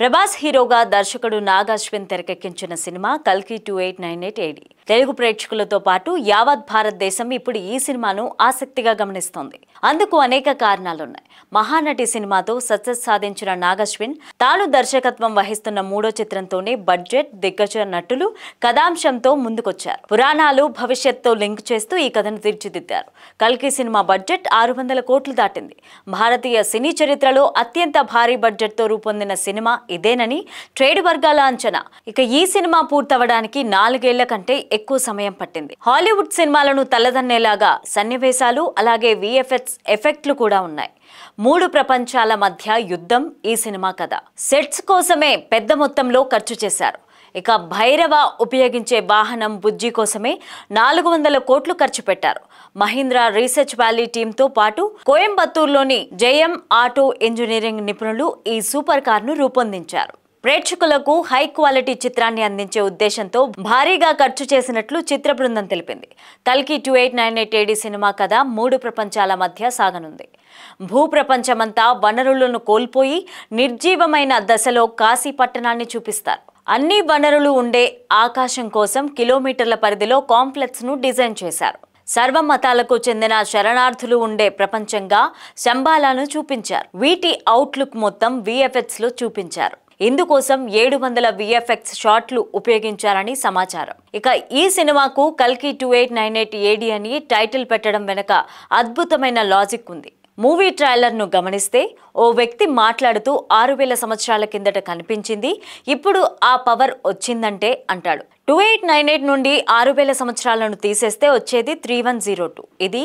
ప్రభాస్ హీరోగా దర్శకుడు నాగ్ అశ్విన్ తెరకెక్కించిన సినిమా కల్కి 2898 AD. తెలుగు ప్రేక్షకులతో పాటు యావత్ భారతదేశం ఇప్పుడు ఈ సినిమాను ఆసక్తిగా గమనిస్తోంది. అందుకు అనేక కారణాలున్నాయి. మహానటి సినిమాతో సక్సెస్ సాధించిన నాగ్ అశ్విన్ తాను దర్శకత్వం వహిస్తున్న మూడో చిత్రంతోనే బడ్జెట్, దిగ్గజ నటులు, కథాంశంతో ముందుకొచ్చారు. పురాణాలు, భవిష్యత్తుతో లింక్ చేస్తూ ఈ కథను తీర్చిదిద్దారు. కల్కి సినిమా బడ్జెట్ 600 కోట్లు దాటింది. భారతీయ సినీ చరిత్రలో అత్యంత భారీ బడ్జెట్తో రూపొందిన సినిమా ఇదేనని ట్రేడ్ వర్గాల అంచనా. ఇక ఈ సినిమా పూర్తవడానికి 4 ఏళ్ల కంటే ఎక్కువ సమయం పట్టింది. హాలీవుడ్ సినిమాలను తలదన్నేలాగా సన్నివేశాలు, అలాగే విఎఫ్ఎక్స్ ఎఫెక్ట్లు కూడా ఉన్నాయి. 3 ప్రపంచాల మధ్య యుద్ధం ఈ సినిమా కథ. సెట్స్ కోసమే పెద్ద మొత్తంలో ఖర్చు చేశారు. ఇక భైరవ ఉపయోగించే వాహనం బుజ్జి కోసమే 400 కోట్లు ఖర్చు పెట్టారు. మహీంద్రా రీసెర్చ్ వ్యాలీ టీంతో పాటు కోయంబత్తూరులోని జేఎం ఆటో ఇంజనీరింగ్ నిపుణులు ఈ సూపర్ కార్ను రూపొందించారు. ప్రేక్షకులకు హై క్వాలిటీ చిత్రాన్ని అందించే ఉద్దేశంతో భారీగా ఖర్చు చేసినట్లు చిత్ర బృందం తెలిపింది. కల్కి 2898 AD సినిమా కథ 3 ప్రపంచాల మధ్య సాగనుంది. భూప్రపంచమంతా వనరులను కోల్పోయి నిర్జీవమైన దశలో కాశీ పట్టణాన్ని చూపిస్తారు. అన్ని వనరులు ఉండే ఆకాశం కోసం కిలోమీటర్ల పరిధిలో కాంప్లెక్స్ ను డిజైన్ చేశారు. సర్వమతాలకు చెందిన శరణార్థులు ఉండే ప్రపంచంగా శంబాలాను చూపించారు. వీటి అవుట్లుక్ మొత్తం విఎఫ్ఎక్స్ లో చూపించారు. ఇందుకోసం 700 విఎఫ్ఎక్స్ షాట్లు ఉపయోగించారని సమాచారం. ఇక ఈ సినిమాకు కల్కి 2898 AD అని టైటిల్ పెట్టడం వెనుక అద్భుతమైన లాజిక్ ఉంది. మూవీ ట్రైలర్ ను గమనిస్తే ఓ వ్యక్తి మాట్లాడుతూ 6000 సంవత్సరాల కిందట కనిపించింది, ఇప్పుడు ఆ పవర్ వచ్చిందంటే అంటాడు. 2898 నుండి 6000 సంవత్సరాలను తీసేస్తే వచ్చేది 3102. ఇది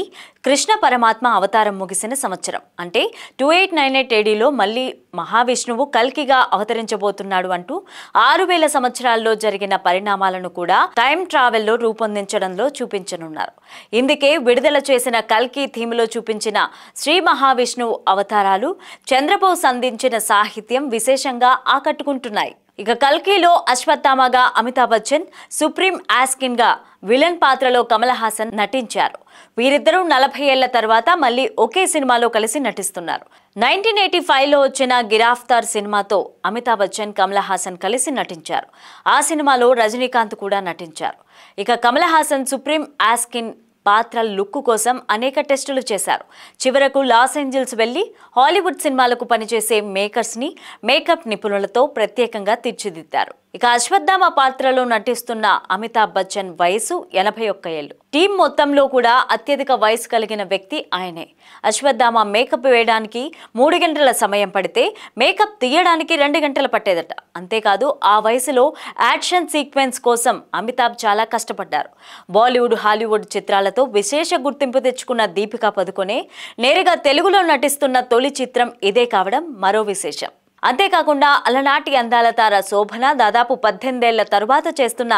కృష్ణ పరమాత్మ అవతారం ముగిసిన సంవత్సరం. అంటే 2898 ADలో మళ్ళీ మహావిష్ణువు కల్కిగా అవతరించబోతున్నాడు అంటూ 6000 సంవత్సరాల్లో జరిగిన పరిణామాలను కూడా టైం ట్రావెల్లో రూపొందించడంలో చూపించనున్నారు. ఇందుకే విడుదల చేసిన కల్కి థీమ్లో చూపించిన శ్రీ మహావిష్ణువు అవతారాలు, చంద్రబోస్ అందించిన సాహిత్యం విశేషంగా ఆకట్టుకుంటున్నాయి. ఇక కల్కిలో అశ్వత్థామగా అమితాబ్ బచ్చన్, సుప్రీం యాస్కిన్ గా విలన్ పాత్రలో కమల్ హాసన్ నటించారు. వీరిద్దరూ 40 ఏళ్ల తర్వాత మళ్ళీ ఒకే సినిమాలో కలిసి నటిస్తున్నారు. 1985లో వచ్చిన గిరాఫ్తార్ సినిమాతో అమితాబ్ బచ్చన్, కమల్ హాసన్ కలిసి నటించారు. ఆ సినిమాలో రజనీకాంత్ కూడా నటించారు. ఇక కమల్ హాసన్ సుప్రీం యాస్కిన్ పాత్ర లుక్ కోసం అనేక టెస్టులు చేశారు. చివరకు లాస్ ఏంజల్స్ వెళ్లి హాలీవుడ్ సినిమాలకు పనిచేసే మేకర్స్ ని మేకప్ నిపుణులతో ప్రత్యేకంగా తీర్చిదిద్దారు. ఇక అశ్వత్థామ పాత్రలో నటిస్తున్న అమితాబ్ బచ్చన్ వయసు 81 ఏళ్లు. టీం మొత్తంలో కూడా అత్యధిక వయసు కలిగిన వ్యక్తి ఆయనే. అశ్వత్థామ మేకప్ వేయడానికి 3 గంటల సమయం పడితే మేకప్ తీయడానికి 2 గంటలు పట్టేదట. అంతేకాదు ఆ వయసులో యాక్షన్ సీక్వెన్స్ కోసం అమితాబ్ చాలా కష్టపడ్డారు. బాలీవుడ్, హాలీవుడ్ చిత్రాలతో విశేష గుర్తింపు తెచ్చుకున్న దీపికా పదుకొనే నేరుగా తెలుగులో నటిస్తున్న తొలి చిత్రం ఇదే కావడం మరో విశేషం. అంతేకాకుండా అలనాటి అందాల తార శోభన దాదాపు 18 ఏళ్ల తరువాత చేస్తున్న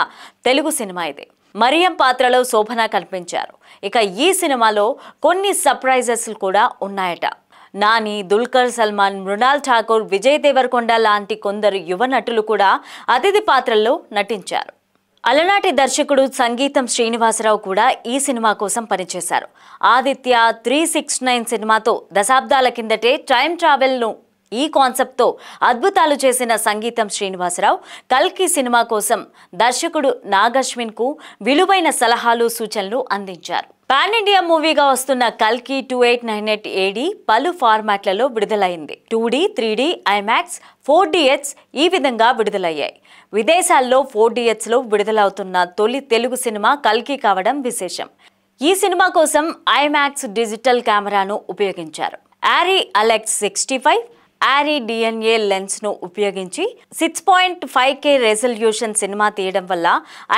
తెలుగు సినిమా ఇది. మరియం పాత్రలో శోభన కనిపించారు. ఇక ఈ సినిమాలో కొన్ని సర్ప్రైజెస్ కూడా ఉన్నాయట. నాని, దుల్కర్ సల్మాన్, మృణాల్ ఠాకూర్, విజయ్ దేవరకొండ లాంటి కొందరు యువ నటులు కూడా అతిథి పాత్రల్లో నటించారు. అలనాటి దర్శకుడు సంగీతం శ్రీనివాసరావు కూడా ఈ సినిమా కోసం పనిచేశారు. ఆదిత్య 369 సినిమాతో దశాబ్దాల కిందటే టైం ట్రావెల్ను ఈ కాన్సెప్ట్తో అద్భుతాలు చేసిన సంగీతం శ్రీనివాసరావు కల్కి సినిమా కోసం దర్శకుడు నాగ్ అశ్విన్కు విలువైన సలహాలు, సూచనలు అందించారు. పాన్ ఇండియా మూవీగా వస్తున్న కల్కి 2898 AD పలు ఫార్మాట్లలో విడుదలైంది. 2D, 3D, ఐమాక్స్, 4DX ఈ విధంగా విడుదలయ్యాయి. విదేశాల్లో 4DXలో విడుదలవుతున్న తొలి తెలుగు సినిమా కల్కి కావడం విశేషం. ఈ సినిమా కోసం ఐమాక్స్ డిజిటల్ కెమెరాను ఉపయోగించారు. Ary Alex 65 ary DNA lens ను ఉపయోగించి 6.5K రెజల్యూషన్ సినిమా తీయడం వల్ల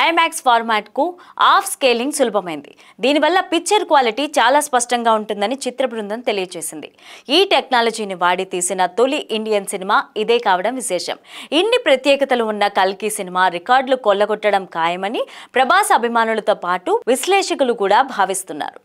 ఐమాక్స్ ఫార్మాట్ కు ఆఫ్ స్కేలింగ్ సులభమైంది. దీనివల్ల పిక్చర్ క్వాలిటీ చాలా స్పష్టంగా ఉంటుందని చిత్ర బృందం తెలియజేసింది. ఈ టెక్నాలజీని వాడి తీసిన తొలి ఇండియన్ సినిమా ఇదే కావడం విశేషం. ఇన్ని ప్రత్యేకతలు ఉన్న కల్కి సినిమా రికార్డులు కొల్లగొట్టడం ఖాయమని ప్రభాస్ అభిమానులతో పాటు విశ్లేషకులు కూడా భావిస్తున్నారు.